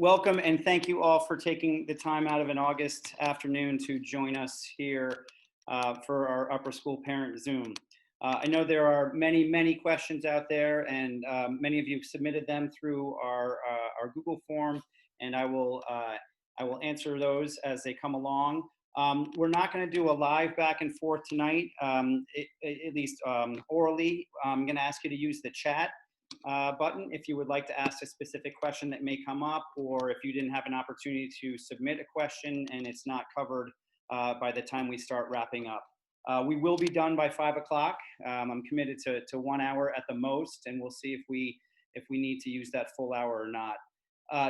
Welcome and thank you all for taking the time out of an August afternoon to join us here for our upper school parent Zoom. I know there are many questions out there, and many of you submitted them through our Google form, and I will answer those as they come along. We're not going to do a live back and forth tonight, at least orally. I'm going to ask you to use the chat button if you would like to ask a specific question that may come up, or if you didn't have an opportunity to submit a question and it's not covered by the time we start wrapping up. We will be done by 5 o'clock. I'm committed to 1 hour at the most, and we'll see if we need to use that full hour or not.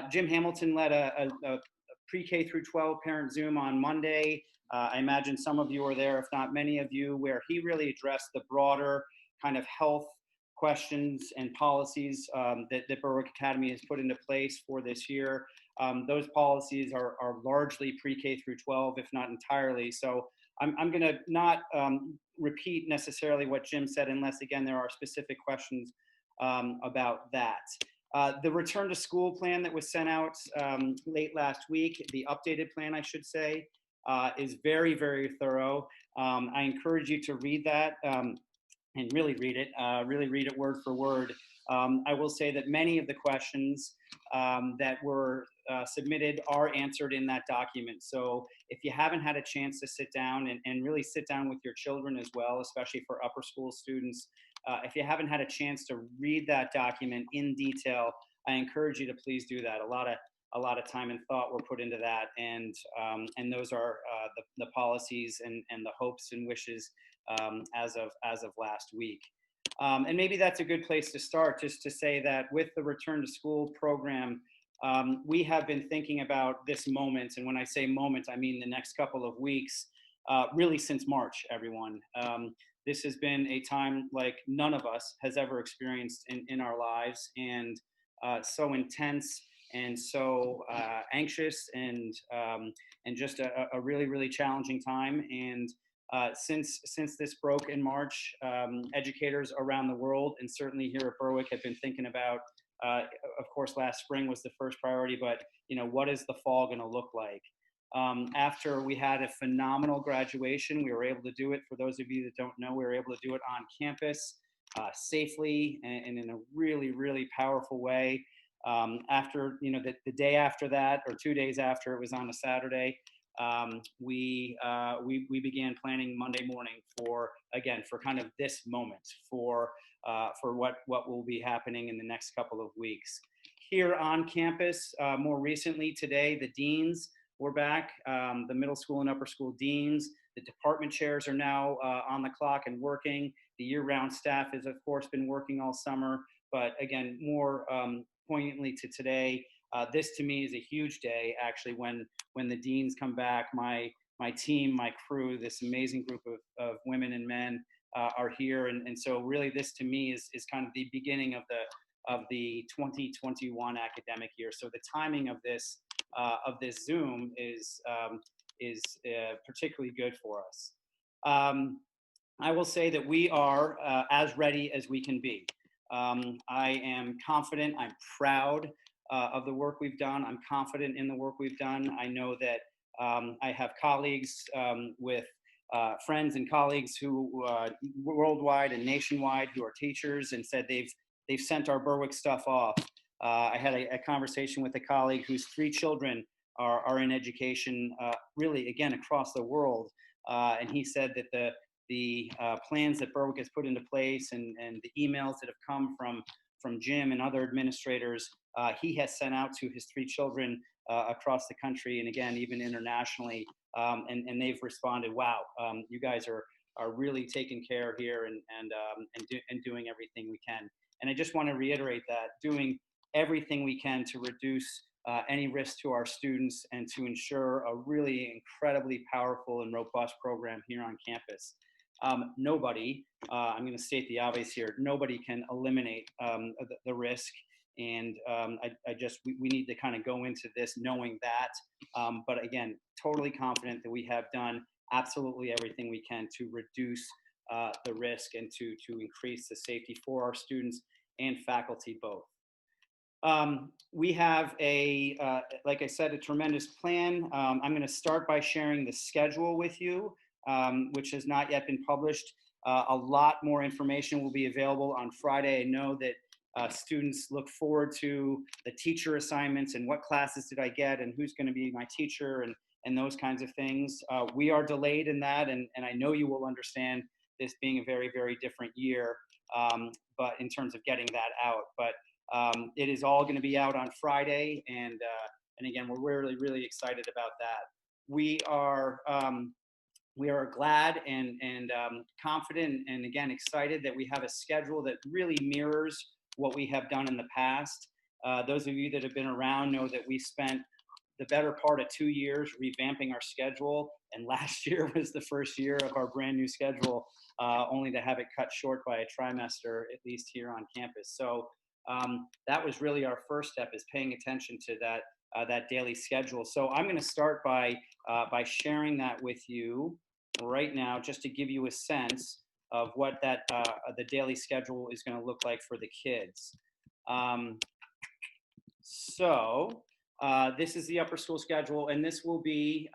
Jim Hamilton led a pre-K through 12 parent Zoom on Monday. I imagine some of you are there, if not many of you, where he really addressed the broader kind of health questions and policies that Berwick Academy has put into place for this year. Those policies are largely pre-K through 12, if not entirely. So I'm going to not repeat necessarily what Jim said, unless, again, there are specific questions about that. The return to school plan that was sent out late last week, the updated plan, I should say, is very thorough. I encourage you to read that. And really read it word for word. I will say that many of the questions that were submitted are answered in that document. So if you haven't had a chance to sit down and really sit down with your children as well, especially for upper school students, if you haven't had a chance to read that document in detail, I encourage you to please do that. A lot of time and thought were put into that, and those are the policies and the hopes and wishes as of last week. And maybe that's a good place to start, just to say that with the return to school program, we have been thinking about this moment, and when I say moment, I mean the next couple of weeks, really since March, everyone. This has been a time like none of us has ever experienced in our lives, and so intense and so anxious, and just a really challenging time. And since this broke in March, educators around the world, and certainly here at Berwick, have been thinking about, of course, last spring was the first priority, but what is the fall going to look like? After we had a phenomenal graduation, we were able to do it. For those of you that don't know, we were able to do it on campus safely and in a really powerful way. After the day after that, or 2 days after, it was on a Saturday. We began planning Monday morning for kind of this moment, for what will be happening in the next couple of weeks here on campus. More recently today, the deans were back. The middle school and upper school deans, the department chairs are now on the clock and working. The year-round staff has, of course, been working all summer, but again, more poignantly to today, this to me is a huge day, actually, when the deans come back. My team, my crew, this amazing group of women and men are here, and so really this to me is kind of the beginning of the 2021 academic year. So the timing of this Zoom is particularly good for us. I will say that we are as ready as we can be. I am confident, I'm proud of the work we've done. I'm confident in the work we've done. I know that I have colleagues with friends and colleagues who worldwide and nationwide who are teachers, and said they've sent our Berwick stuff off. I had a conversation with a colleague whose 3 children are in education, really, again, across the world. And he said that the plans that Berwick has put into place, and the emails that have come from Jim and other administrators, he has sent out to his 3 children across the country, and again, even internationally. And they've responded, wow, you guys are really taking care here, and doing everything we can. And I just want to reiterate that, doing everything we can to reduce any risk to our students, and to ensure a really incredibly powerful and robust program here on campus. Nobody, I'm going to state the obvious here, nobody can eliminate the risk. And we need to kind of go into this knowing that. But again, totally confident that we have done absolutely everything we can to reduce the risk, and to increase the safety for our students and faculty both. We have like I said, a tremendous plan. I'm going to start by sharing the schedule with you, which has not yet been published. A lot more information will be available on Friday. I know that students look forward to the teacher assignments and what classes did I get and who's going to be my teacher and those kinds of things. We are delayed in that, and I know you will understand this being a very, very different year, but in terms of getting that out. But it is all going to be out on Friday, and again, we're really, really excited about that. We are we are glad and confident, and again excited that we have a schedule that really mirrors what we have done in the past. Those of you that have been around know that we spent the better part of 2 years revamping our schedule, and last year was the first year of our brand new schedule, only to have it cut short by a trimester, at least here on campus. So that was really our first step, is paying attention to that daily schedule. So I'm going to start by sharing that with you right now, just to give you a sense of what the daily schedule is going to look like for the kids. Um, so this is the upper school schedule, and this will be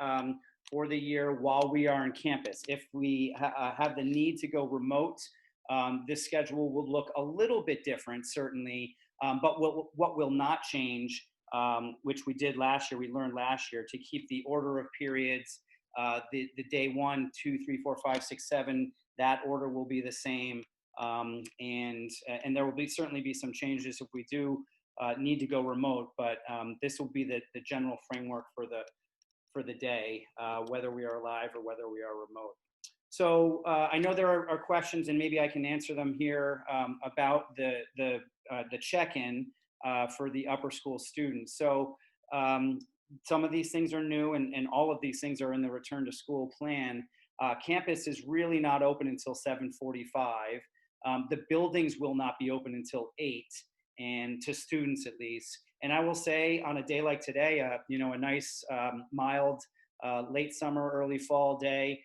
for the year while we are on campus. If we have the need to go remote, this schedule will look a little bit different, certainly, but what will not change, which we did last year, we learned last year, to keep the order of periods, the day 1, 2, 3, 4, 5, 6, 7, that order will be the same. And there will certainly be some changes if we do need to go remote, but this will be the general framework for the day, whether we are live or whether we are remote. So I know there are questions, and maybe I can answer them here, about the check-in for the upper school students. So some of these things are new, and all of these things are in the return to school plan. Campus is really not open until 7:45. The buildings will not be open until 8, and to students at least. And I will say, on a day like today, a nice mild late summer, early fall day,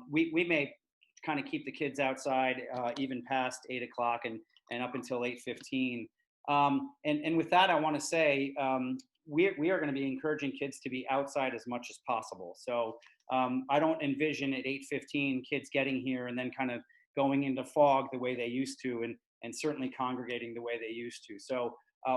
we may kind of keep the kids outside even past 8 o'clock and up until 8:15. And with that, I want to say we are going to be encouraging kids to be outside as much as possible. So I don't envision at 8:15 kids getting here and then kind of going into fog the way they used to, and certainly congregating the way they used to. So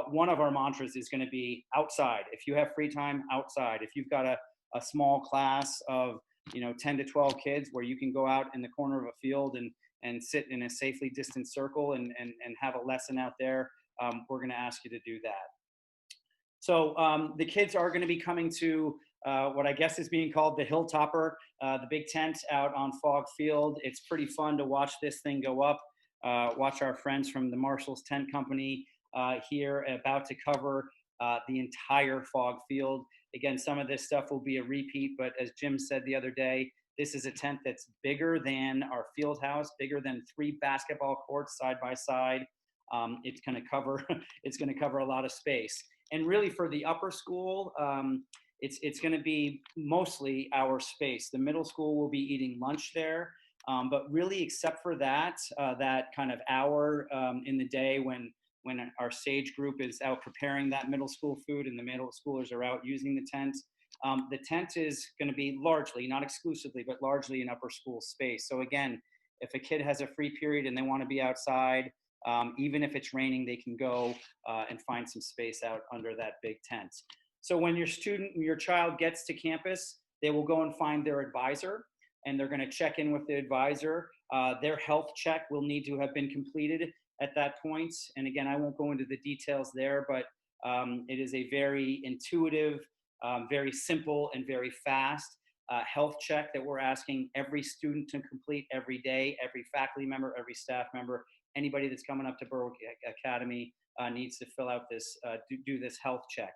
one of our mantras is going to be outside. If you have free time, outside. If you've got a small class of 10 to 12 kids where you can go out in the corner of a field and sit in a safely distanced circle and have a lesson out there, we're going to ask you to do that. So the kids are going to be coming to what I guess is being called the Hilltopper, the big tent out on Fog Field. It's pretty fun to watch this thing go up. Watch our friends from the Marshall's Tent Company here about to cover the entire Fog Field. Again, some of this stuff will be a repeat, but as Jim said the other day, this is a tent that's bigger than our field house, bigger than 3 basketball courts side by side. It's going to cover it's going to cover a lot of space. And really, for the upper school, it's going to be mostly our space. The middle school will be eating lunch there, but really, except for that kind of hour in the day when our SAGE group is out preparing that middle school food and the middle schoolers are out using the tent is going to be largely, not exclusively, but largely an upper school space. So again, if a kid has a free period and they want to be outside, even if it's raining, they can go and find some space out under that big tent. So when your child gets to campus, they will go and find their advisor, and they're going to check in with the advisor. Their health check will need to have been completed at that point. And again, I won't go into the details there, but it is a very intuitive, very simple, and very fast health check that we're asking every student to complete every day. Every faculty member, every staff member, anybody that's coming up to Berwick Academy needs to fill out this, do this health check.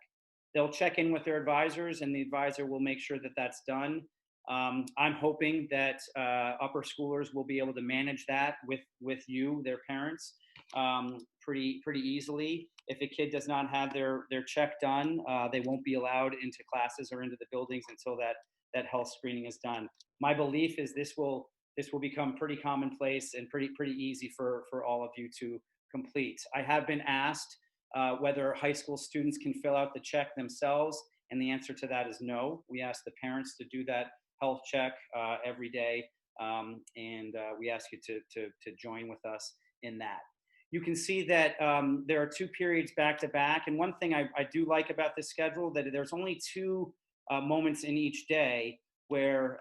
They'll check in with their advisors, and the advisor will make sure that that's done. I'm hoping that upper schoolers will be able to manage that with you, their parents, pretty easily. If a kid does not have their check done, they won't be allowed into classes or into the buildings until that health screening is done. My belief is this will become pretty commonplace and pretty easy for all of you to complete. I have been asked whether high school students can fill out the check themselves. And the answer to that is no. We ask the parents to do that health check every day. And we ask you to join with us in that. You can see that there are 2 periods back to back. And one thing I do like about this schedule, that there's only 2 moments in each day where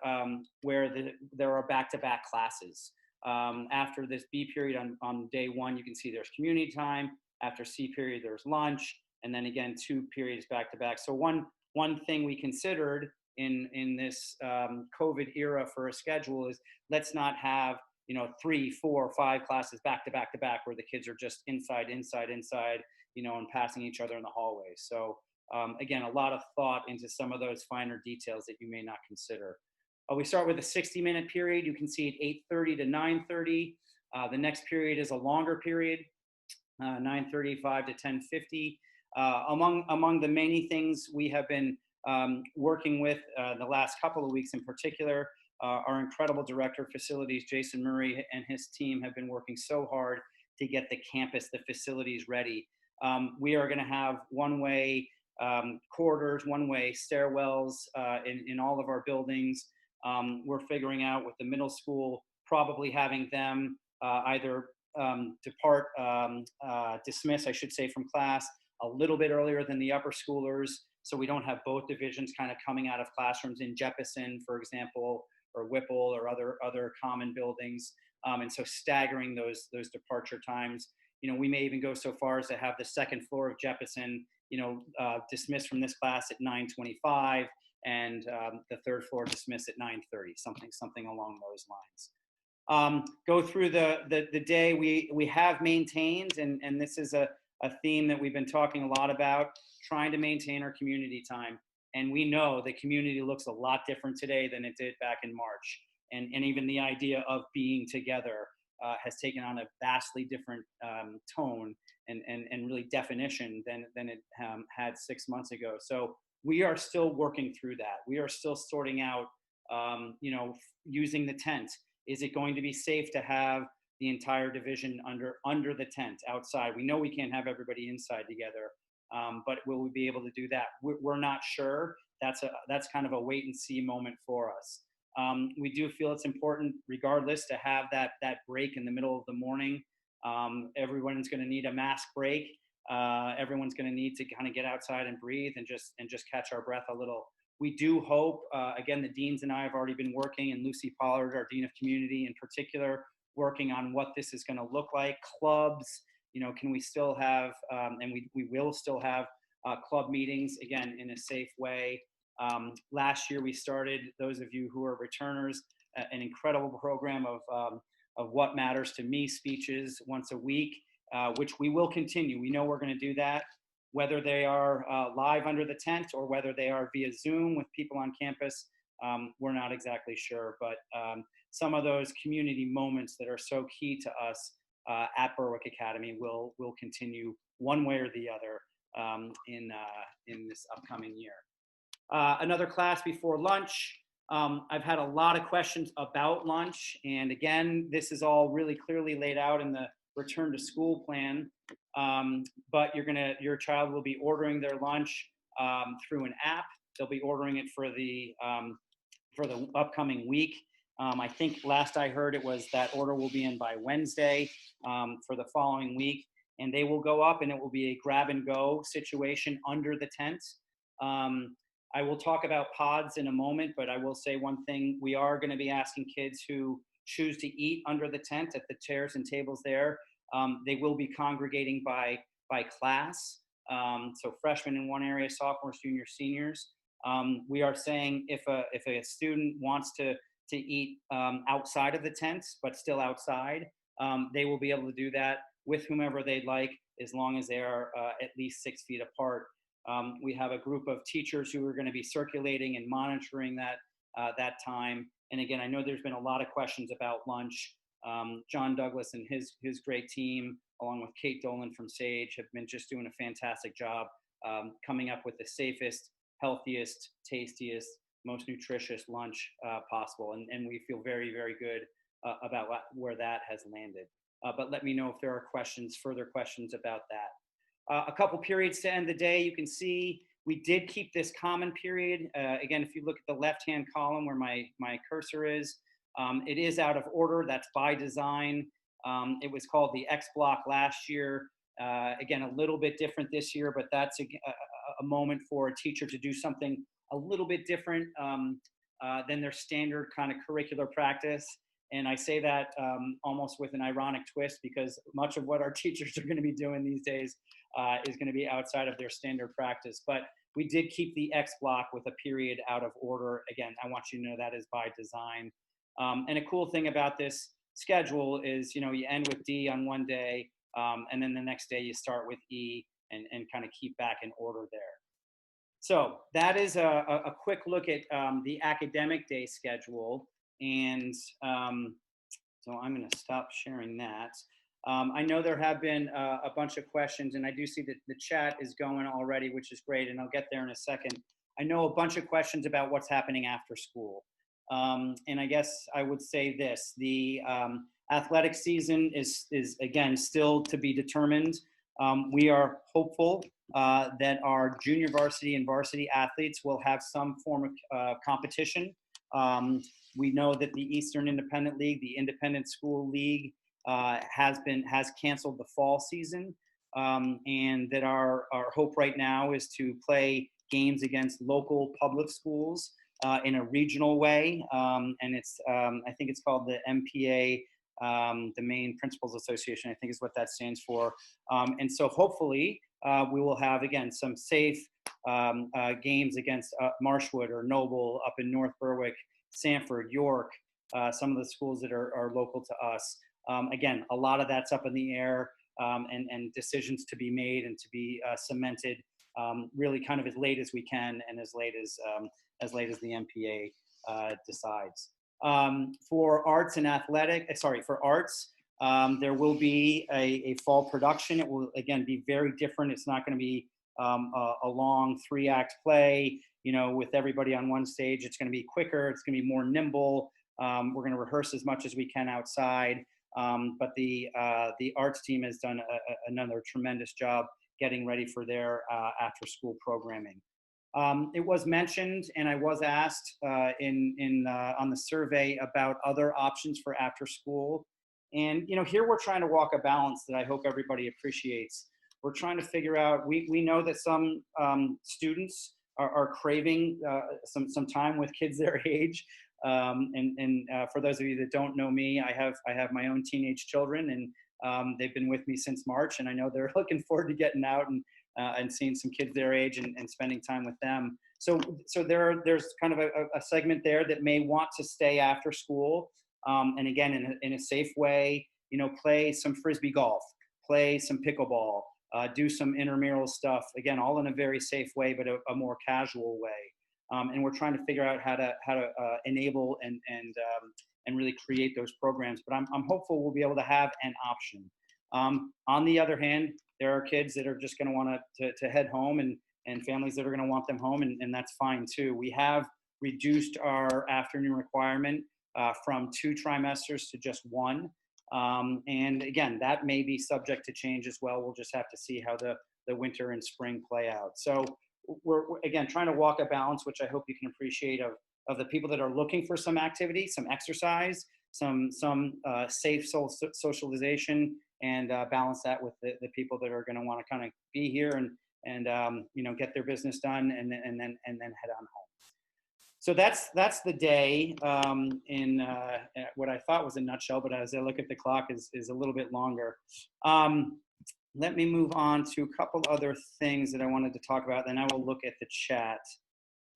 there are back to back classes. After this B period on day 1, you can see there's community time. After C period, there's lunch. And then again, 2 periods back to back. So one thing we considered in this COVID era for a schedule is, let's not have 3, 4, 5 classes back to back to back where the kids are just inside, and passing each other in the hallways. So again, a lot of thought into some of those finer details that you may not consider. We start with a 60-minute period. You can see at 8:30 to 9:30. The next period is a longer period, 9:35 to 10:50. Among the many things we have been working with the last couple of weeks in particular, our incredible director of facilities, Jason Murray, and his team have been working so hard to get the campus, the facilities ready. We are going to have one-way corridors, one-way stairwells in all of our buildings. We're figuring out with the middle school, probably having them either dismiss, I should say, from class a little bit earlier than the upper schoolers, so we don't have both divisions kind of coming out of classrooms in Jeppesen, for example, or Whipple, or other common buildings, and so staggering those departure times. We may even go so far as to have the second floor of Jeppesen, dismissed from this class at 9:25, and the third floor dismissed at 9:30, something along those lines. Go through the day. We have maintained, and this is a theme that we've been talking a lot about, trying to maintain our community time. And we know the community looks a lot different today than it did back in March. And even the idea of being together has taken on a vastly different tone and really definition than it had 6 months ago. So we are still working through that. We are still sorting out, using the tent. Is it going to be safe to have the entire division under the tent outside? We know we can't have everybody inside together, but will we be able to do that? We're not sure. That's kind of a wait and see moment for us. We do feel it's important, regardless, to have that break in the middle of the morning. Everyone's going to need a mask break. Everyone's going to need to kind of get outside and breathe and just catch our breath a little. We do hope, again, the deans and I have already been working, and Lucy Pollard, our Dean of Community in particular, working on what this is going to look like. Clubs, can we still have, and we will still have club meetings, again, in a safe way. Last year we started, those of you who are returners, an incredible program of What Matters to Me speeches once a week, which we will continue. We know we're going to do that, whether they are live under the tent or whether they are via Zoom with people on campus. We're not exactly sure, but some of those community moments that are so key to us at Berwick Academy will continue one way or the other in this upcoming year. Another class before lunch. I've had a lot of questions about lunch, and again, this is all really clearly laid out in the return to school plan. But your child will be ordering their lunch through an app. They'll be ordering it for the upcoming week. I think last I heard it was that order will be in by Wednesday for the following week, and they will go up, and it will be a grab and go situation under the tent. I will talk about pods in a moment, but I will say one thing. We are going to be asking kids who choose to eat under the tent at the chairs and tables there. They will be congregating by class. So freshmen in one area, sophomores, juniors, seniors. We are saying if a student wants to eat outside of the tents, but still outside, they will be able to do that with whomever they'd like, as long as they are at least 6 feet apart. We have a group of teachers who are going to be circulating and monitoring that time. And again, I know there's been a lot of questions about lunch. John Douglas and his great team, along with Kate Dolan from Sage, have been just doing a fantastic job coming up with the safest, healthiest, tastiest, most nutritious lunch possible. And we feel very, very good about where that has landed. But let me know if there are further questions about that. A couple periods to end the day. You can see we did keep this common period. Again, if you look at the left-hand column where my cursor is, it is out of order. That's by design. It was called the X block last year. Again, a little bit different this year, but that's a moment for a teacher to do something a little bit different than their standard kind of curricular practice. And I say that almost with an ironic twist, because much of what our teachers are going to be doing these days is going to be outside of their standard practice. But we did keep the X block with a period out of order. Again, I want you to know that is by design. And a cool thing about this schedule is, you end with D on one day, and then the next day you start with E, and kind of keep back in order there. So that is a quick look at the academic day schedule. And so I'm going to stop sharing that. I know there have been a bunch of questions, and I do see that the chat is going already, which is great, and I'll get there in a second. I know a bunch of questions about what's happening after school. And I guess I would say this: the athletic season is again still to be determined. We are hopeful that our junior varsity and varsity athletes will have some form of competition. We know that the Eastern Independent League, the Independent School League, has canceled the fall season, and that our hope right now is to play games against local public schools in a regional way, and it's I think it's called the MPA, the Maine Principals Association, I think is what that stands for. And so hopefully we will have, again, some safe games against Marshwood or Noble up in North Berwick, Sanford, York, some of the schools that are local to us. Again, a lot of that's up in the air, and decisions to be made and to be cemented really kind of as late as we can, and as late as the MPA decides. For arts and for arts, there will be a fall production. It will, again, be very different. It's not going to be a long 3-act play, with everybody on one stage. It's going to be quicker. It's going to be more nimble. We're going to rehearse as much as we can outside. But the arts team has done another tremendous job getting ready for their after-school programming. It was mentioned, and I was asked on the survey about other options for after school. And here we're trying to walk a balance that I hope everybody appreciates. We're trying to figure out. We know that some students are craving some time with kids their age. And for those of you that don't know me, I have my own teenage children, and they've been with me since March, and I know they're looking forward to getting out and seeing some kids their age and spending time with them. So there's kind of a segment there that may want to stay after school, and again, in a safe way, play some Frisbee golf, play some pickleball, do some intramural stuff, again, all in a very safe way, but a more casual way. And we're trying to figure out how to enable and really create those programs. But I'm hopeful we'll be able to have an option. On the other hand, there are kids that are just going to want to head home, and families that are going to want them home, and that's fine too. We have reduced our afternoon requirement from 2 trimesters to just 1. And again, that may be subject to change as well. We'll just have to see how the winter and spring play out. So we're again trying to walk a balance, which I hope you can appreciate, of the people that are looking for some activity, some exercise, some safe socialization, and balance that with the people that are going to want to kind of be here and get their business done and then head on home. So that's the day in what I thought was a nutshell, but as I look at the clock is a little bit longer. Let me move on to a couple other things that I wanted to talk about, then I will look at the chat.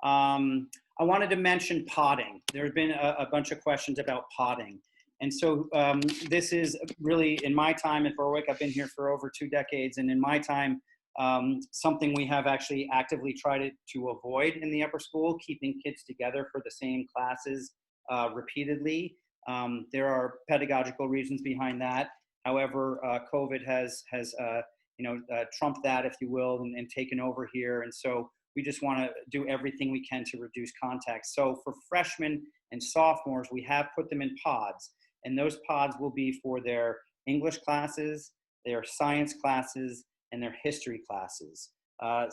I wanted to mention potting. There have been a bunch of questions about potting. And so this is really, in my time at Berwick, I've been here for over 2 decades, and in my time, something we have actually actively tried to avoid in the upper school, keeping kids together for the same classes repeatedly. There are pedagogical reasons behind that. However, COVID has trumped that, if you will, and taken over here. And so we just want to do everything we can to reduce contact. So for freshmen and sophomores, we have put them in pods, and those pods will be for their English classes, their science classes, and their history classes.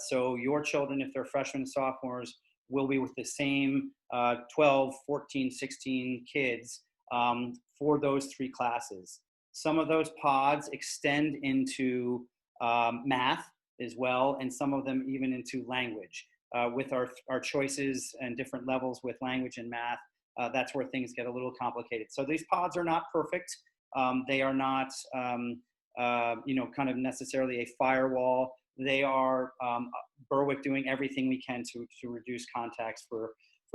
So your children, if they're freshmen and sophomores, will be with the same 12, 14, 16 kids for those 3 classes. Some of those pods extend into math as well, and some of them even into language. With our choices and different levels with language and math, that's where things get a little complicated. So these pods are not perfect. They are not, kind of necessarily a firewall. They are Berwick doing everything we can to reduce contacts for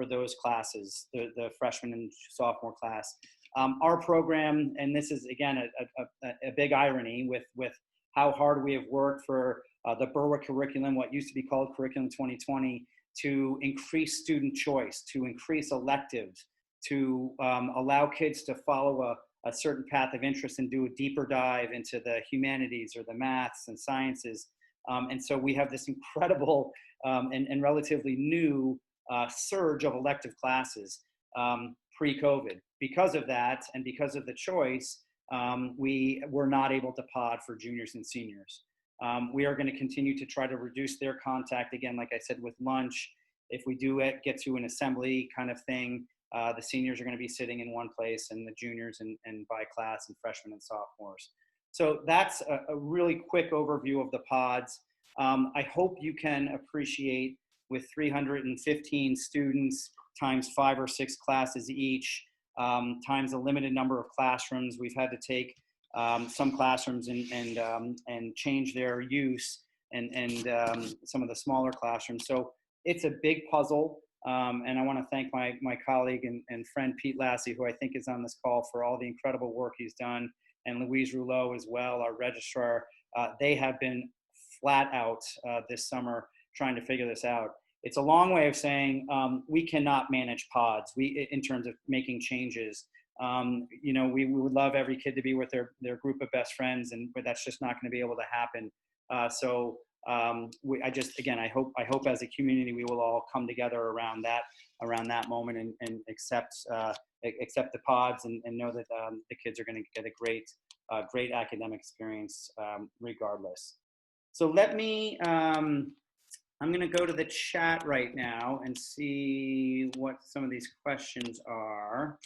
those classes, the freshman and sophomore class. Our program, and this is again a big irony with how hard we have worked for the Berwick curriculum, what used to be called Curriculum 2020, to increase student choice, to increase electives, to allow kids to follow a certain path of interest and do a deeper dive into the humanities or the maths and sciences. And so we have this incredible and relatively new surge of elective classes pre-COVID. Because of that, and because of the choice, we were not able to pod for juniors and seniors. We are going to continue to try to reduce their contact. Again, like I said, with lunch, if we do get to an assembly kind of thing, the seniors are going to be sitting in one place and the juniors and by class and freshmen and sophomores. So that's a really quick overview of the pods. I hope you can appreciate, with 315 students times 5 or 6 classes each, times a limited number of classrooms, we've had to take some classrooms and change their use and some of the smaller classrooms. So it's a big puzzle. And I want to thank my colleague and friend Pete Lassie, who I think is on this call, for all the incredible work he's done, and Louise Rouleau as well, our registrar. They have been flat out this summer trying to figure this out. It's a long way of saying we cannot manage pods in terms of making changes. We would love every kid to be with their group of best friends, but that's just not going to be able to happen. I hope as a community we will all come together around that moment and accept the pods and know that the kids are going to get a great academic experience regardless. So let me. I'm going to go to the chat right now and see what some of these questions are.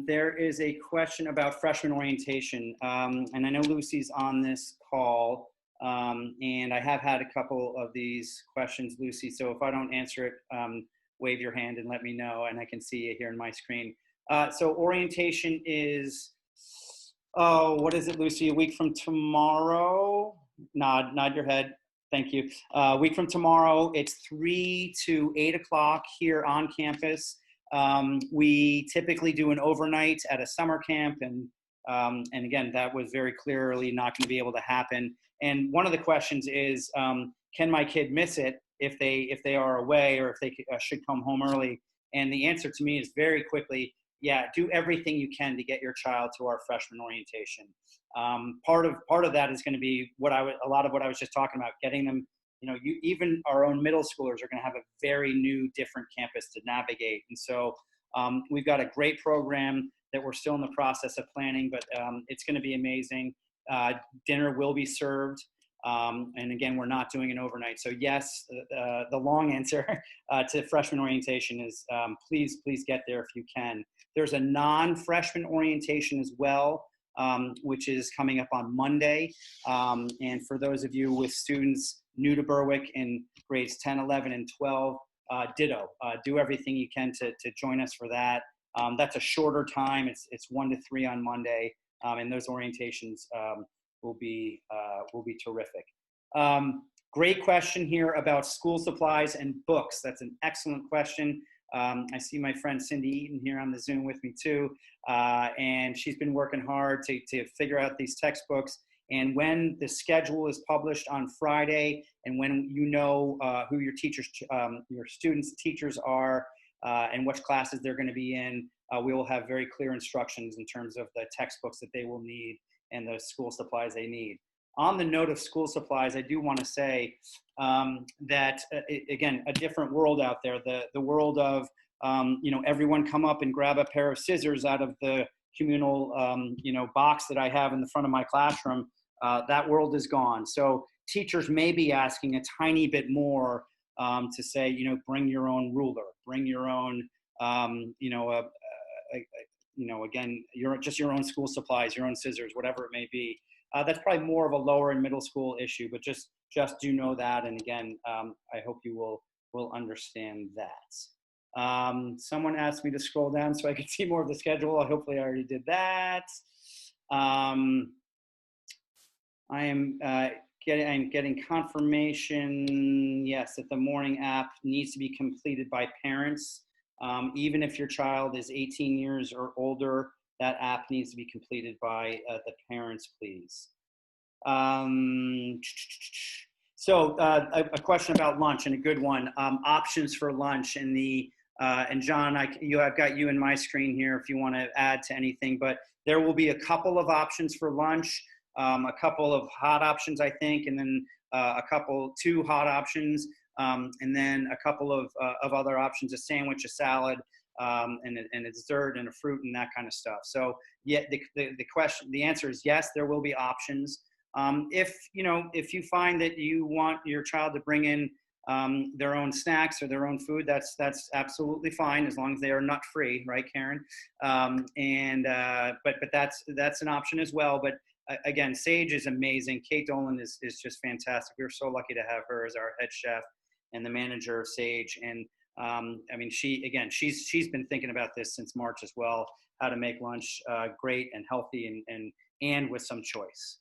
There is a question about freshman orientation, and I know Lucy's on this call, and I have had a couple of these questions, Lucy, so if I don't answer it, wave your hand and let me know, and I can see it here on my screen. So orientation is, what is it, Lucy, a week from tomorrow? Nod your head. Thank you. A week from tomorrow, it's 3 to 8 o'clock here on campus. We typically do an overnight at a summer camp, and again, that was very clearly not going to be able to happen. And one of the questions is, can my kid miss it if they are away, or if they should come home early? And the answer to me is very quickly, yeah, do everything you can to get your child to our freshman orientation. Part of that is going to be a lot of what I was just talking about, getting them. Even our own middle schoolers are going to have a very new, different campus to navigate. And so we've got a great program that we're still in the process of planning, but it's going to be amazing. Dinner will be served. And again, we're not doing an overnight. So yes, the long answer to freshman orientation is please get there if you can. There's a non-freshman orientation as well, which is coming up on Monday. And for those of you with students new to Berwick in grades 10, 11, and 12, ditto. Do everything you can to join us for that. That's a shorter time. It's 1 to 3 on Monday, and those orientations will be terrific. Great question here about school supplies and books. That's an excellent question. I see my friend Cindy Eaton here on the Zoom with me too, and she's been working hard to figure out these textbooks. And when the schedule is published on Friday, and when you know who your students' teachers are, and which classes they're going to be in, we will have very clear instructions in terms of the textbooks that they will need and the school supplies they need. On the note of school supplies, I do want to say that, again, a different world out there, the world of, everyone come up and grab a pair of scissors out of the communal, box that I have in the front of my classroom. that world is gone. So teachers may be asking a tiny bit more to say, bring your own ruler, bring your own, again, just your own school supplies, your own scissors, whatever it may be. That's probably more of a lower and middle school issue, but just do know that. And again, I hope you will understand that. Someone asked me to scroll down so I could see more of the schedule. Hopefully I already did that. I'm getting confirmation, yes, that the morning app needs to be completed by parents. Even if your child is 18 years or older, that app needs to be completed by the parents, please. So a question about lunch, and a good one. Options for lunch, and John, I've got you in my screen here if you want to add to anything, but there will be a couple of options for lunch, a couple of hot options, I think, and then two hot options, and then a couple of other options, a sandwich, a salad, and a dessert and a fruit and that kind of stuff. So yeah, the answer is yes, there will be options. If you find that you want your child to bring in their own snacks or their own food, that's absolutely fine, as long as they are nut free, right, Karen? But that's an option as well. But again, Sage is amazing. Kate Dolan is just fantastic. We're so lucky to have her as our head chef and the manager of Sage. And I mean, she's been thinking about this since March as well, how to make lunch great and healthy and with some choice.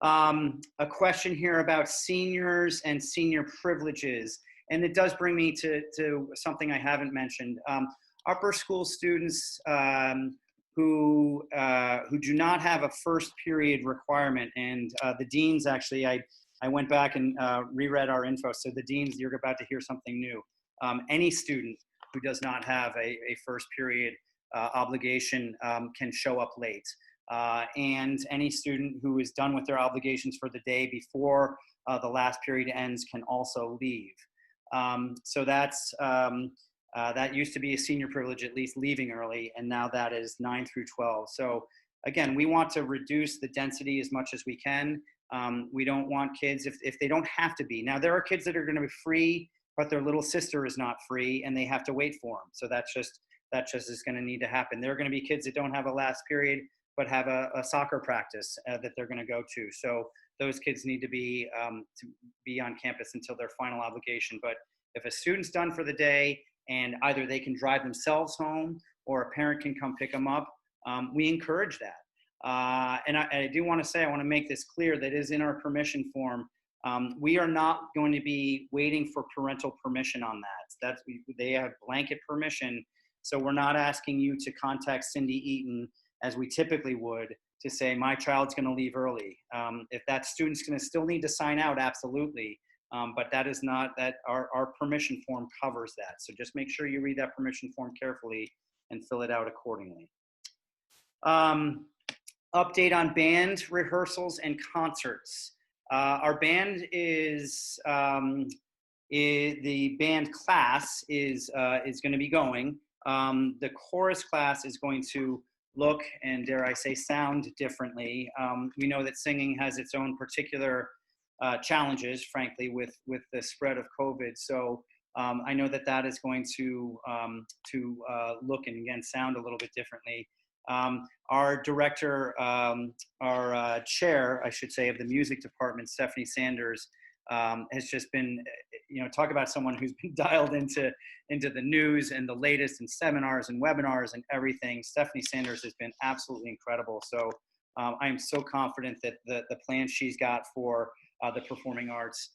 A question here about seniors and senior privileges, and it does bring me to something I haven't mentioned. Upper school students who do not have a first period requirement, and the deans, actually, I went back and reread our info. So the deans, you're about to hear something new. Any student who does not have a first period obligation can show up late. And any student who is done with their obligations for the day before the last period ends can also leave. So that used to be a senior privilege, at least leaving early, and now that is 9 through 12. So again, we want to reduce the density as much as we can. We don't want kids, if they don't have to be. Now, there are kids that are going to be free, but their little sister is not free, and they have to wait for them. So that just is going to need to happen. There are going to be kids that don't have a last period, but have a soccer practice that they're going to go to. So those kids need to be on campus until their final obligation. But if a student's done for the day and either they can drive themselves home or a parent can come pick them up, we encourage that. And I do want to say, I want to make this clear, that is in our permission form. We are not going to be waiting for parental permission on that. They have blanket permission. So we're not asking you to contact Cindy Eaton, as we typically would, to say, my child's going to leave early. If that student's going to still need to sign out, absolutely. But that is not, that our permission form covers that. So just make sure you read that permission form carefully and fill it out accordingly. Update on band rehearsals and concerts. Our band the band class is going to be going. The chorus class is going to look, and dare I say, sound differently. We know that singing has its own particular challenges, frankly, with the spread of COVID. So I know that is going to look and again sound a little bit differently. Our director, our chair, I should say, of the music department, Stephanie Sanders, has just been, talk about someone who's been dialed into the news and the latest, and seminars and webinars and everything. Stephanie Sanders has been absolutely incredible. So I am so confident that the plan she's got for the performing arts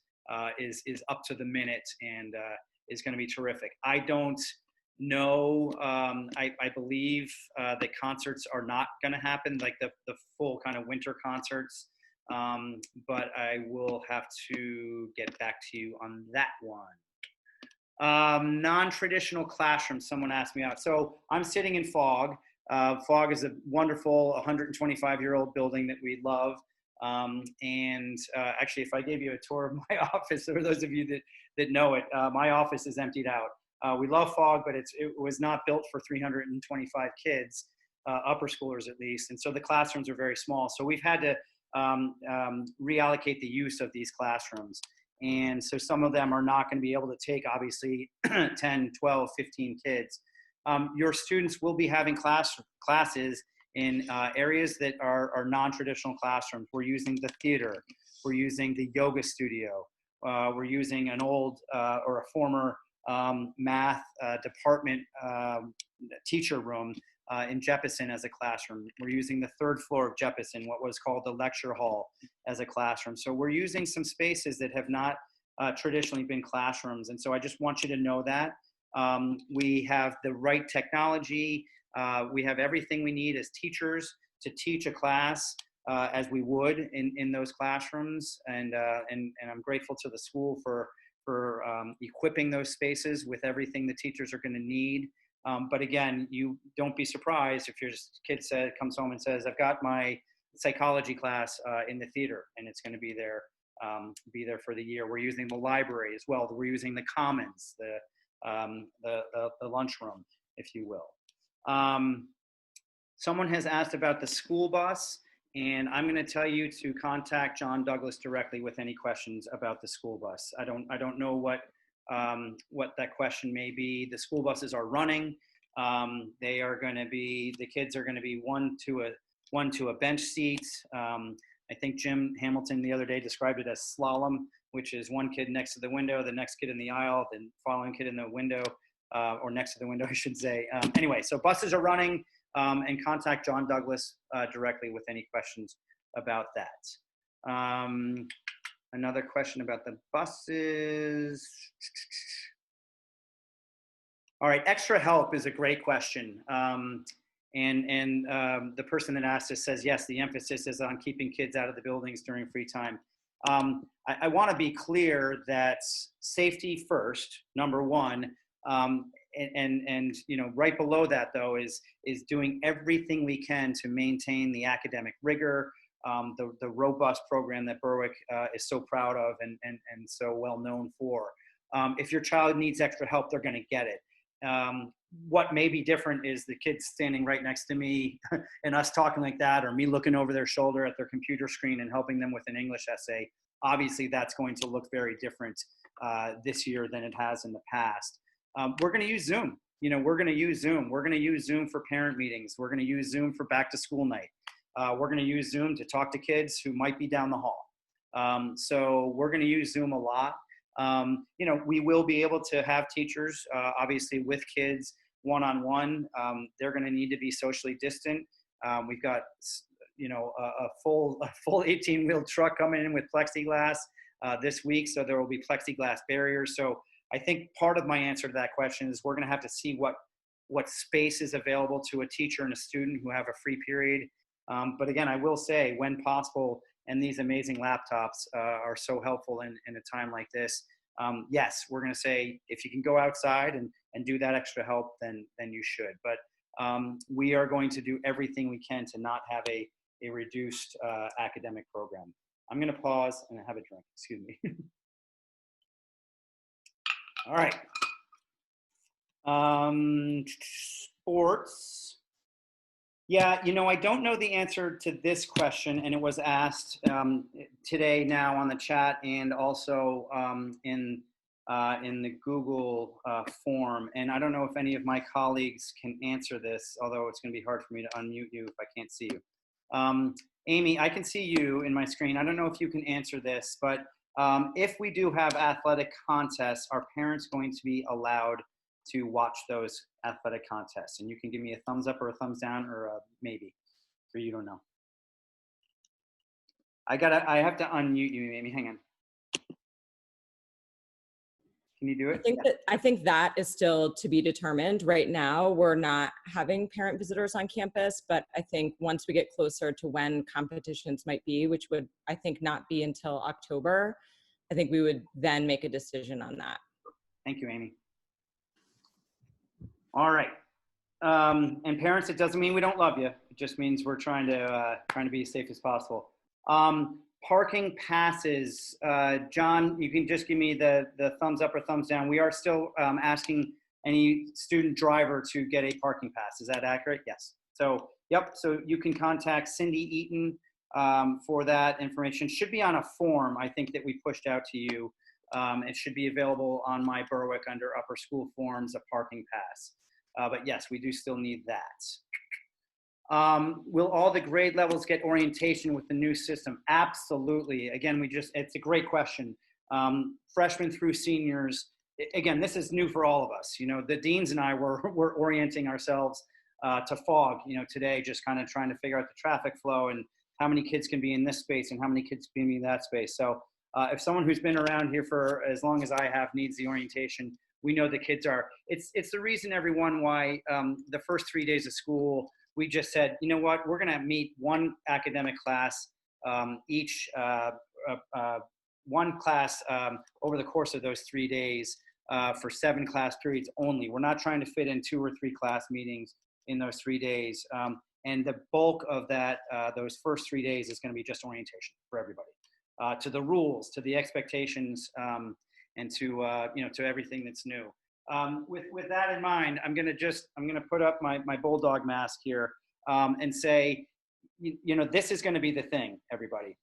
is up to the minute and is going to be terrific. I don't know. I believe that concerts are not going to happen, like the full kind of winter concerts. But I will have to get back to you on that one. Non-traditional classroom, someone asked me out. So I'm sitting in Fogg. Fogg is a wonderful 125-year-old building that we love. Actually, if I gave you a tour of my office, for those of you that know it, my office is emptied out. We love Fogg, but it was not built for 325 kids, upper schoolers at least. And so the classrooms are very small. So we've had to reallocate the use of these classrooms. And so some of them are not going to be able to take, obviously, 10, 12, 15 kids. Your students will be having classes in areas that are non-traditional classrooms. We're using the theater. We're using the yoga studio. We're using an old or a former math department teacher room in Jeppesen as a classroom. We're using the third floor of Jeppesen, what was called the lecture hall, as a classroom. So we're using some spaces that have not traditionally been classrooms. And so I just want you to know that. We have the right technology. We have everything we need as teachers to teach a class as we would in those classrooms. And I'm grateful to the school for equipping those spaces with everything the teachers are going to need. But again, you don't be surprised if your kid comes home and says, "I've got my psychology class in the theater, and it's going to be there for the year." We're using the library as well. We're using the commons, the lunchroom, if you will. Someone has asked about the school bus, and I'm going to tell you to contact John Douglas directly with any questions about the school bus. I don't know what that question may be. The school buses are running. They are going to be, the kids are going to be one to a bench seat. I think Jim Hamilton the other day described it as slalom, which is one kid next to the window, the next kid in the aisle, the following kid in the window, or next to the window, I should say. Anyway, so buses are running, and contact John Douglas directly with any questions about that. Another question about the buses. All right, extra help is a great question. The person that asked us says, yes, the emphasis is on keeping kids out of the buildings during free time. I want to be clear that safety first, number one, and right below that though is doing everything we can to maintain the academic rigor, the robust program that Berwick is so proud of and so well known for. If your child needs extra help, they're going to get it. What may be different is the kids standing right next to me and us talking like that, or me looking over their shoulder at their computer screen and helping them with an English essay. Obviously, that's going to look very different this year than it has in the past. We're going to use Zoom. We're going to use Zoom. We're going to use Zoom for parent meetings. We're going to use Zoom for back to school night. We're going to use Zoom to talk to kids who might be down the hall. So we're going to use Zoom a lot. We will be able to have teachers, obviously with kids one-on-one. They're going to need to be socially distant. We've got, a full 18-wheel truck coming in with plexiglass this week. So there will be plexiglass barriers. So I think part of my answer to that question is we're going to have to see what space is available to a teacher and a student who have a free period. But again, I will say when possible, and these amazing laptops are so helpful in a time like this. Yes, we're going to say if you can go outside and do that extra help, then you should. But we are going to do everything we can to not have a reduced academic program. I'm going to pause and have a drink. Excuse me. All right. Sports. Yeah, I don't know the answer to this question, and it was asked today now on the chat and also in the Google form. And I don't know if any of my colleagues can answer this, although it's going to be hard for me to unmute you if I can't see you. Amy, I can see you in my screen. I don't know if you can answer this, but if we do have athletic contests, are parents going to be allowed to watch those athletic contests? And you can give me a thumbs up or a thumbs down or a maybe, or you don't know. I have to unmute you, Amy. Hang on. Can you do it? I think that is still to be determined. Right now, we're not having parent visitors on campus, but I think once we get closer to when competitions might be, which would, I think, not be until October, I think we would then make a decision on that. Thank you, Amy. All right. And parents, it doesn't mean we don't love you. It just means we're trying to be as safe as possible. Parking passes. John, you can just give me the thumbs up or thumbs down. We are still asking any student driver to get a parking pass. Is that accurate? Yes. So, yep. So you can contact Cindy Eaton for that information. Should be on a form, I think, that we pushed out to you. It should be available on my Berwick under Upper School Forms, a parking pass. But yes, we do still need that. Will all the grade levels get orientation with the new system? Absolutely. Again, it's a great question. Freshmen through seniors, again, this is new for all of us. You know, the deans and I were orienting ourselves to fog, you know, today, just kind of trying to figure out the traffic flow and how many kids can be in this space and how many kids can be in that space. So if someone who's been around here for as long as I have needs the orientation, we know the kids are, it's the reason, everyone, why the first 3 days of school, we just said, you know what, we're going to meet one academic class each, one class over the course of those 3 days for 7 class periods only. We're not trying to fit in 2 or 3 class meetings in those 3 days. And the bulk of that, those first 3 days is going to be just orientation for everybody, to the rules, to the expectations, and to, you know, to everything that's new. With that in mind, I'm going to put up my bulldog mask here and say, you know, this is going to be the thing, everybody.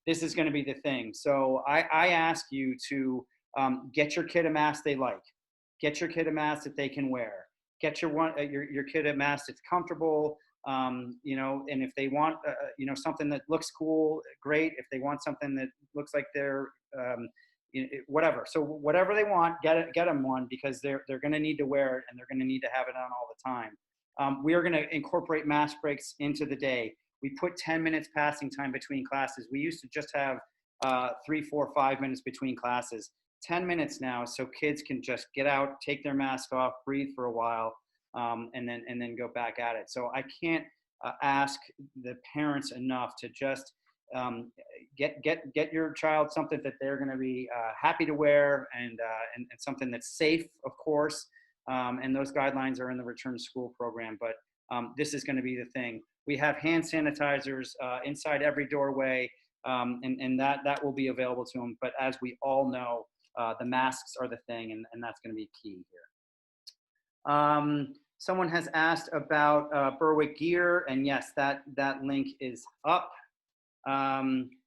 This is going to be the thing. So I ask you to get your kid a mask they like. Get your kid a mask that they can wear. Get your kid a mask that's comfortable. You know, and if they want, you know, something that looks cool, great. If they want something that looks like they're, whatever. So whatever they want, get them one, because they're going to need to wear it and they're going to need to have it on all the time. We are going to incorporate mask breaks into the day. We put 10 minutes passing time between classes. We used to just have 3, 4, 5 minutes between classes. 10 minutes now, so kids can just get out, take their mask off, breathe for a while, and then go back at it. So I can't ask the parents enough to just get your child something that they're going to be happy to wear, and something that's safe, of course. And those guidelines are in the return to school program. But this is going to be the thing. We have hand sanitizers inside every doorway, and that will be available to them. But as we all know, the masks are the thing, and that's going to be key here. Someone has asked about Berwick gear, and yes, that link is up.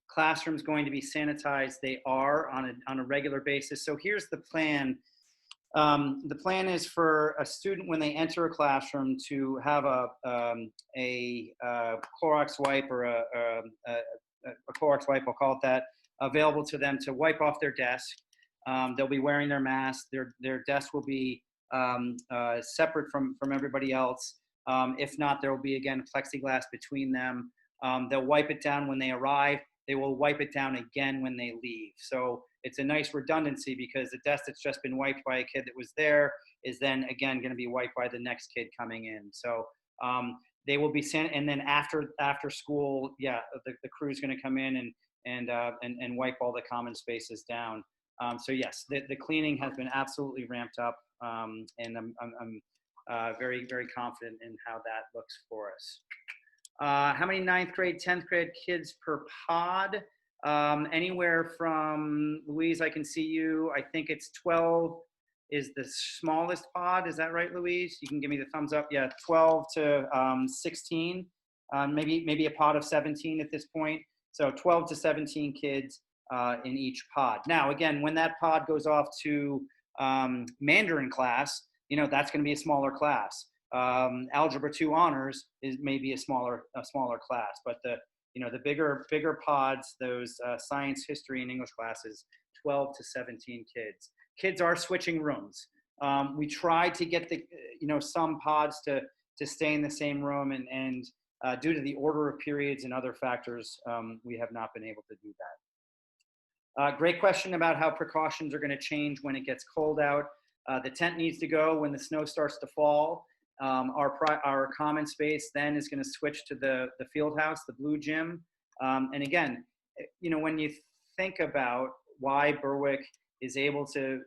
Classrooms going to be sanitized. They are on a regular basis. So here's the plan. The plan is for a student, when they enter a classroom, to have a Clorox wipe, or a Clorox wipe, I'll call it that, available to them to wipe off their desk. They'll be wearing their mask. Their desk will be separate from everybody else. If not, there will be, again, plexiglass between them. They'll wipe it down when they arrive. They will wipe it down again when they leave. So it's a nice redundancy, because the desk that's just been wiped by a kid that was there is then again going to be wiped by the next kid coming in. So they will be sent, and then after school, yeah, the crew is going to come in and wipe all the common spaces down. So yes, the cleaning has been absolutely ramped up, and I'm very, very confident in how that looks for us. How many 9th grade, 10th grade kids per pod? Anywhere from, Louise, I can see you. I think it's 12 is the smallest pod. Is that right, Louise? You can give me the thumbs up. Yeah, 12 to 16. Maybe a pod of 17 at this point. So 12 to 17 kids in each pod. Now, again, when that pod goes off to Mandarin class, you know, that's going to be a smaller class. Algebra 2 honors is maybe a smaller class, but the bigger pods, those science, history, and English classes, 12 to 17 kids. Kids are switching rooms. We try to get some pods to stay in the same room, and due to the order of periods and other factors, we have not been able to do that. Great question about how precautions are going to change when it gets cold out. The tent needs to go when the snow starts to fall. Our common space then is going to switch to the field house, the blue gym. And again, you know, when you think about why Berwick is able to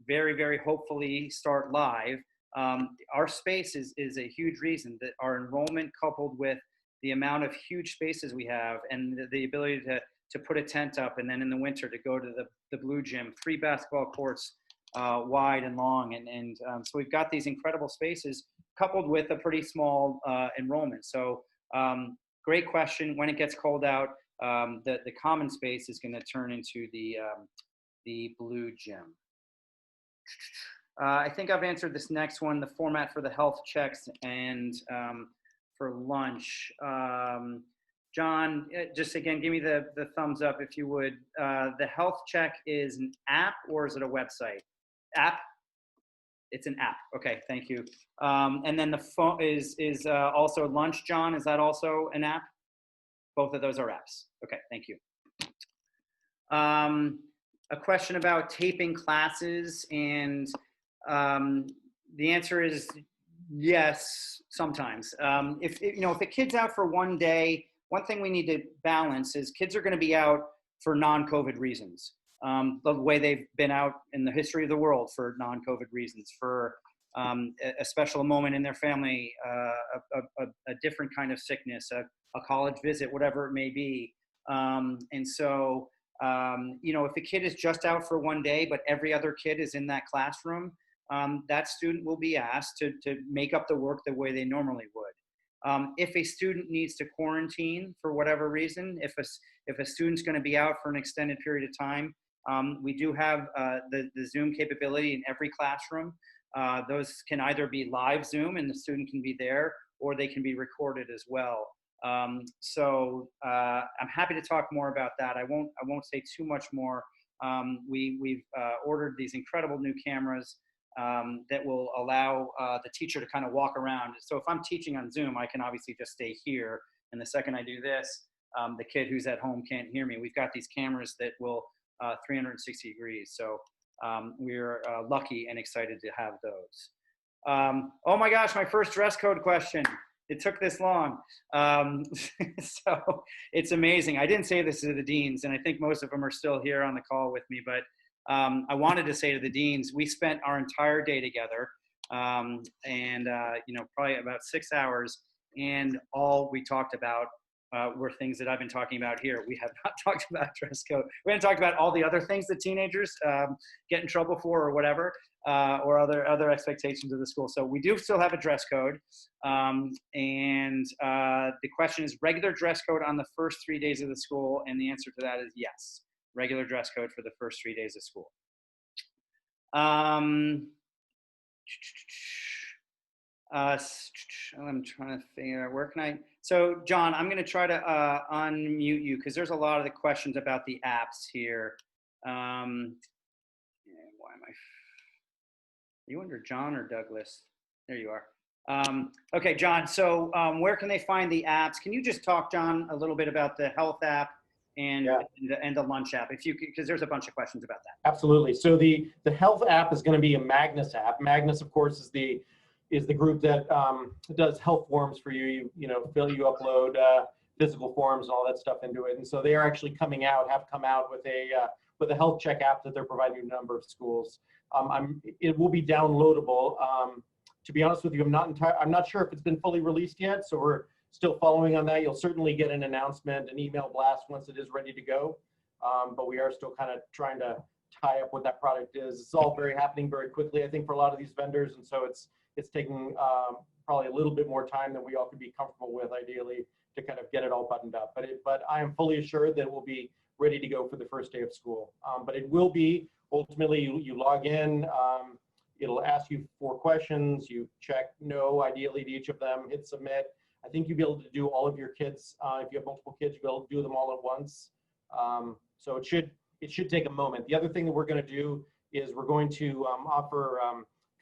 very, very hopefully start live, our space is a huge reason. That our enrollment, coupled with the amount of huge spaces we have, and the ability to put a tent up, and then in the winter to go to the blue gym, 3 basketball courts, wide and long, and so we've got these incredible spaces, coupled with a pretty small enrollment. So great question. When it gets cold out, the common space is going to turn into the blue gym. I think I've answered this next one, the format for the health checks and for lunch. John, just again, give me the thumbs up if you would. The health check is an app or is it a website? App? It's an app. Okay, thank you. And then the phone is also lunch, John. Is that also an app? Both of those are apps. Okay, thank you. A question about taping classes, and the answer is yes, sometimes. If a kid's out for one day, one thing we need to balance is kids are going to be out for non-COVID reasons. The way they've been out in the history of the world for non-COVID reasons, for a special moment in their family, a different kind of sickness, a college visit, whatever it may be. And so, if a kid is just out for one day, but every other kid is in that classroom, that student will be asked to make up the work the way they normally would. If a student needs to quarantine for whatever reason, if a student's going to be out for an extended period of time, we do have the Zoom capability in every classroom. Those can either be live Zoom and the student can be there, or they can be recorded as well. So I'm happy to talk more about that. I won't say too much more. We've ordered these incredible new cameras that will allow the teacher to kind of walk around. So if I'm teaching on Zoom, I can obviously just stay here. And the second I do this, the kid who's at home can't hear me. We've got these cameras that will 360 degrees. So we're lucky and excited to have those. Oh my gosh, my first dress code question. It took this long. So it's amazing. I didn't say this to the deans, and I think most of them are still here on the call with me, but I wanted to say to the deans, we spent our entire day together, and probably about 6 hours, and all we talked about were things that I've been talking about here. We have not talked about dress code. We haven't talked about all the other things that teenagers get in trouble for or whatever, or other expectations of the school. So we do still have a dress code. And the question is regular dress code on the first 3 days of the school. And the answer to that is yes, regular dress code for the first 3 days of school. I'm trying to figure out where can I. So John, I'm going to try to unmute you because there's a lot of the questions about the apps here. Why am I? Are you under John or Douglas? There you are. Okay, John. So where can they find the apps? Can you just talk, John, a little bit about the health app and the lunch app, if you could, because there's a bunch of questions about that. Absolutely. So the health app is going to be a Magnus app. Magnus, of course, is the group that does health forms for you. You upload physical forms and all that stuff into it. And so they are actually have come out with a health check app that they're providing to a number of schools. It will be downloadable. To be honest with you, I'm not sure if it's been fully released yet. So we're still following on that. You'll certainly get an announcement, an email blast once it is ready to go. But we are still kind of trying to tie up what that product is. It's all happening very quickly, I think, for a lot of these vendors. And so it's taking probably a little bit more time than we all could be comfortable with, ideally, to kind of get it all buttoned up. But I am fully assured that it will be ready to go for the first day of school. But it will be, ultimately, you log in, it'll ask you 4 questions, you check no, ideally, to each of them, hit submit. I think you'll be able to do all of your kids, if you have multiple kids, you'll be able to do them all at once. So it should take a moment. The other thing that we're going to do is we're going to offer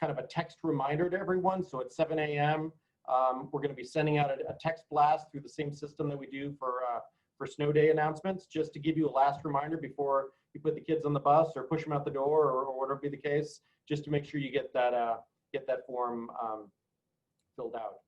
kind of a text reminder to everyone. So at 7 a.m., we're going to be sending out a text blast through the same system that we do for snow day announcements, just to give you a last reminder before you put the kids on the bus or push them out the door or whatever be the case, just to make sure you get that form filled out.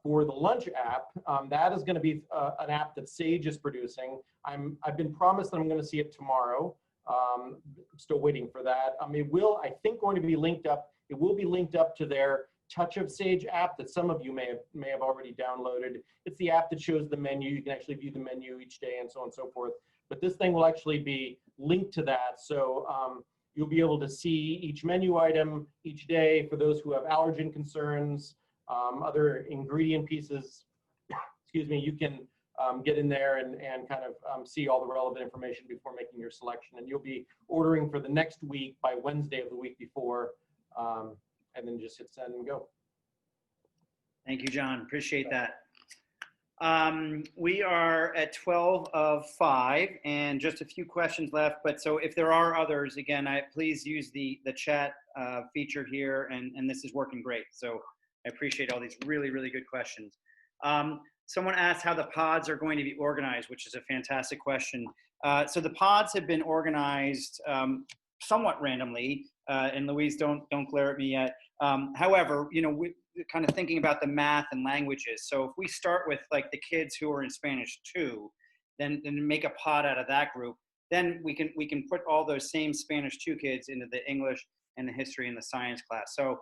For the lunch app, that is going to be an app that Sage is producing. I've been promised that I'm going to see it tomorrow. I'm still waiting for that. It will, I think, going to be linked up. It will be linked up to their Touch of Sage app that some of you may have already downloaded. It's the app that shows the menu. You can actually view the menu each day and so on and so forth. But this thing will actually be linked to that. So you'll be able to see each menu item each day for those who have allergen concerns, other ingredient pieces, excuse me, you can get in there and kind of see all the relevant information before making your selection. And you'll be ordering for the next week by Wednesday of the week before, and then just hit send and go. Thank you, John. Appreciate that. We are at 12 of 5 and just a few questions left. But so if there are others, again, please use the chat feature here, and this is working great. So I appreciate all these really, really good questions. Someone asked how the pods are going to be organized, which is a fantastic question. So the pods have been organized somewhat randomly, and Louise, don't glare at me yet. However, we kind of thinking about the math and languages. So if we start with like the kids who are in Spanish 2, then make a pod out of that group. Then we can put all those same Spanish 2 kids into the English and the history and the science class. So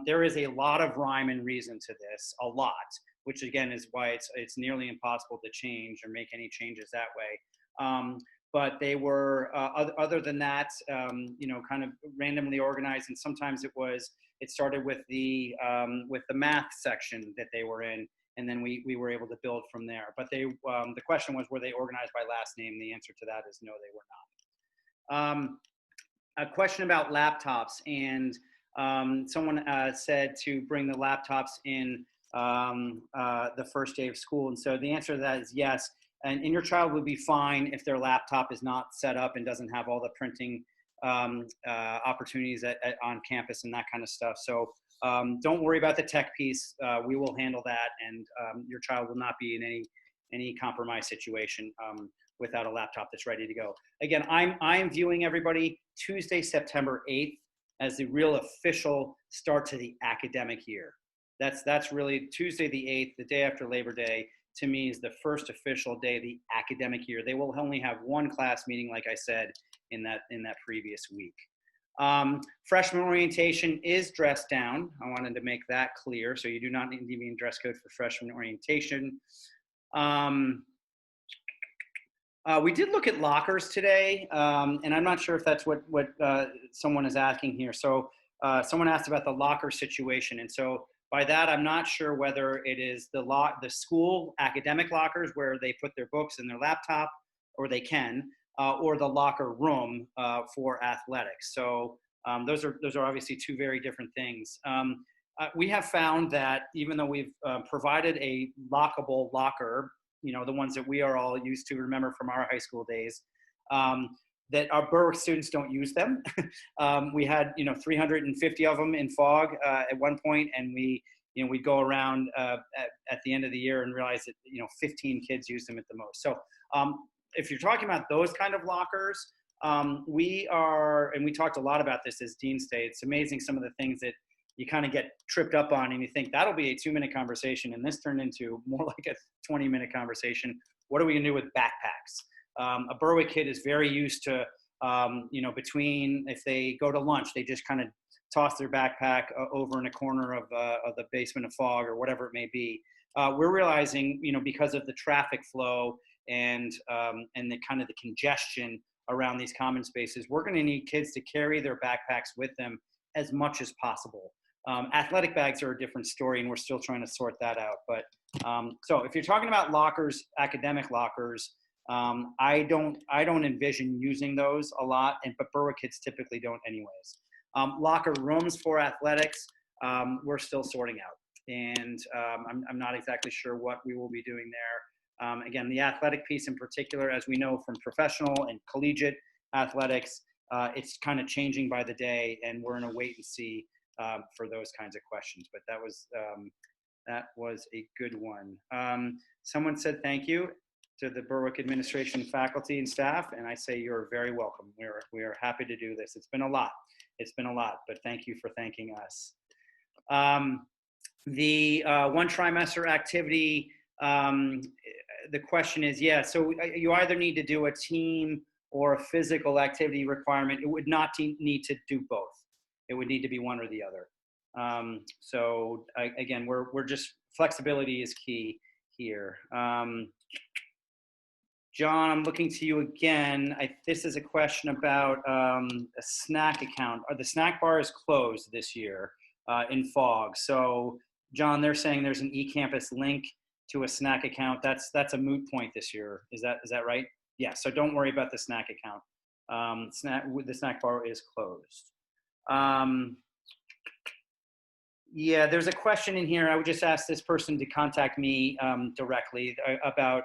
there is a lot of rhyme and reason to this, a lot, which again is why it's nearly impossible to change or make any changes that way. But they were, other than that, kind of randomly organized, and sometimes it started with the math section that they were in, and then we were able to build from there. But the question was, were they organized by last name? The answer to that is no, they were not. A question about laptops, and someone said to bring the laptops in the first day of school, and so the answer to that is yes. And your child would be fine if their laptop is not set up and doesn't have all the printing opportunities on campus and that kind of stuff. So don't worry about the tech piece. We will handle that, and your child will not be in any compromised situation without a laptop that's ready to go. Again, I'm viewing everybody Tuesday, September 8th as the real official start to the academic year. That's really Tuesday the 8th, the day after Labor Day. To me, is the first official day of the academic year. They will only have one class meeting, like I said, in that previous week. Freshman orientation is dressed down. I wanted to make that clear. So you do not need to be in dress code for freshman orientation. We did look at lockers today, and I'm not sure if that's what someone is asking here. So someone asked about the locker situation, and so by that, I'm not sure whether it is the school academic lockers where they put their books in their laptop, or they can, or the locker room for athletics. So those are obviously two very different things. We have found that even though we've provided a lockable locker, the ones that we are all used to remember from our high school days, that our Berwick students don't use them. We had 350 of them in FOG at one point, and we'd go around at the end of the year and realize that 15 kids use them at the most. So if you're talking about those kind of lockers, we talked a lot about this as Dean's Day. It's amazing some of the things that you kind of get tripped up on, and you think that'll be a 2-minute conversation, and this turned into more like a 20-minute conversation. What are we gonna do with backpacks? A Berwick kid is very used to, between, if they go to lunch, they just kind of toss their backpack over in a corner of the basement of FOG or whatever it may be. We're realizing, because of the traffic flow and the kind of the congestion around these common spaces, we're going to need kids to carry their backpacks with them as much as possible. Athletic bags are a different story, and we're still trying to sort that out. But so if you're talking about lockers, academic lockers, I don't envision using those a lot, but Berwick kids typically don't anyways. Locker rooms for athletics, we're still sorting out, and I'm not exactly sure what we will be doing there. Again, the athletic piece in particular, as we know from professional and collegiate athletics, it's kind of changing by the day, and we're in a wait and see for those kinds of questions. But that was a good one. Someone said thank you to the Berwick administration, faculty, and staff, and I say you're very welcome. We are happy to do this. It's been a lot, but thank you for thanking us. The one trimester activity, the question is, so you either need to do a team or a physical activity requirement. It would not need to do both. It would need to be one or the other. So again, we're just, flexibility is key here. John, I'm looking to you again. This is a question about a snack account. The snack bar is closed this year in FOG. So John, they're saying there's an eCampus link to a snack account. That's a moot point this year. Is that right? Yeah. So don't worry about the snack account. The snack bar is closed. Yeah, there's a question in here. I would just ask this person to contact me directly about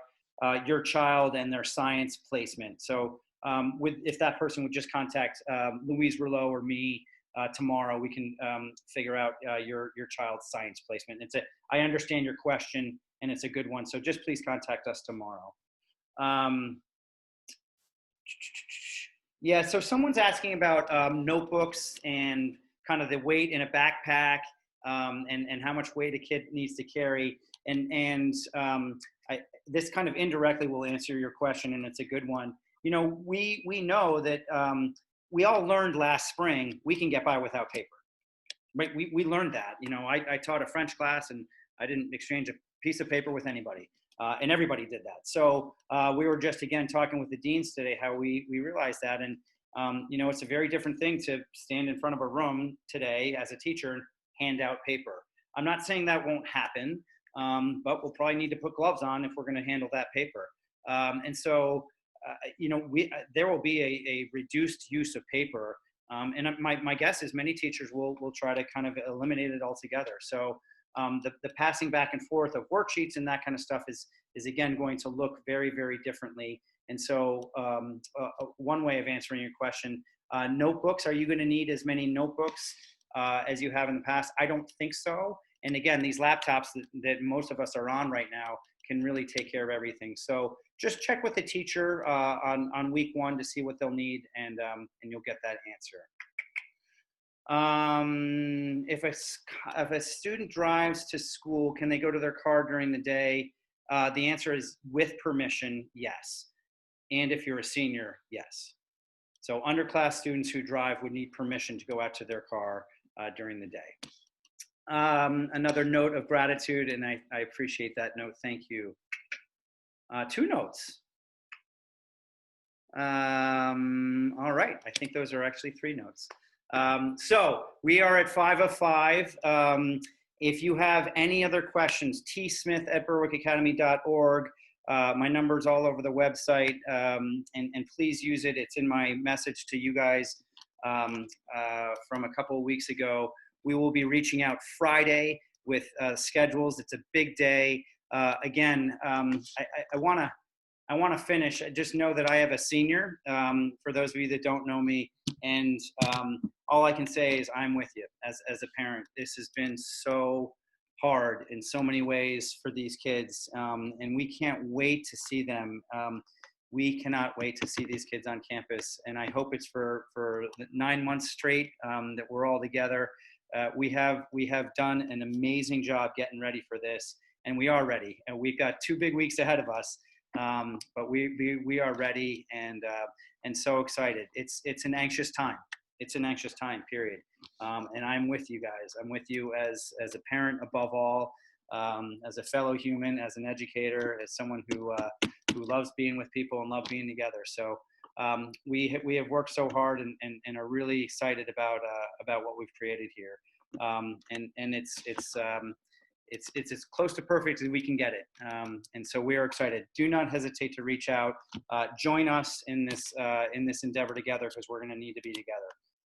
your child and their science placement. So if that person would just contact Louise Rouleau or me tomorrow, we can figure out your child's science placement. I understand your question, and it's a good one. So just please contact us tomorrow. Yeah, so someone's asking about notebooks and kind of the weight in a backpack. And how much weight a kid needs to carry. This kind of indirectly will answer your question, and it's a good one. You know, we know that we all learned last spring we can get by without paper. Right? We learned that. You know, I taught a French class, and I didn't exchange a piece of paper with anybody, and everybody did that. So we were just, again, talking with the deans today how we realized that. And, you know, it's a very different thing to stand in front of a room today as a teacher and hand out paper. I'm not saying that won't happen, but we'll probably need to put gloves on if we're going to handle that paper. And so, you know, there will be a reduced use of paper. And my guess is many teachers will try to kind of eliminate it altogether. So the passing back and forth of worksheets and that kind of stuff is again going to look very, very differently. And so one way of answering your question, notebooks, are you going to need as many notebooks as you have in the past? I don't think so. And again, these laptops that most of us are on right now can really take care of everything. So just check with the teacher on week 1 to see what they'll need, and you'll get that answer. If a student drives to school, can they go to their car during the day? The answer is with permission, yes. And if you're a senior, yes. So underclass students who drive would need permission to go out to their car during the day. Another note of gratitude, and I appreciate that note. Thank you. 2 notes. All right, I think those are actually 3 notes. So we are at 5 of 5. If you have any other questions, tsmith@berwickacademy.org. My number's all over the website, and please use it. It's in my message to you guys from a couple of weeks ago. We will be reaching out Friday with schedules. It's a big day. Again, I want to finish. Just know that I have a senior, for those of you that don't know me, and all I can say is I'm with you as a parent. This has been so hard in so many ways for these kids, and we can't wait to see them. We cannot wait to see these kids on campus, and I hope it's for 9 months straight that we're all together. We have done an amazing job getting ready for this, and we are ready. And we've got 2 big weeks ahead of us, but we are ready and so excited. It's an anxious time. It's an anxious time, period. And I'm with you guys. I'm with you as a parent above all, as a fellow human, as an educator, as someone who loves being with people and love being together. So we have worked so hard and are really excited about what we've created here. And it's as close to perfect as we can get it. And so we are excited. Do not hesitate to reach out. Join us in this endeavor together, because we're going to need to be together.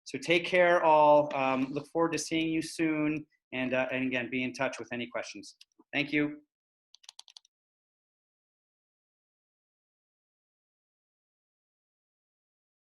So take care, all. Look forward to seeing you soon. And again, be in touch with any questions. Thank you.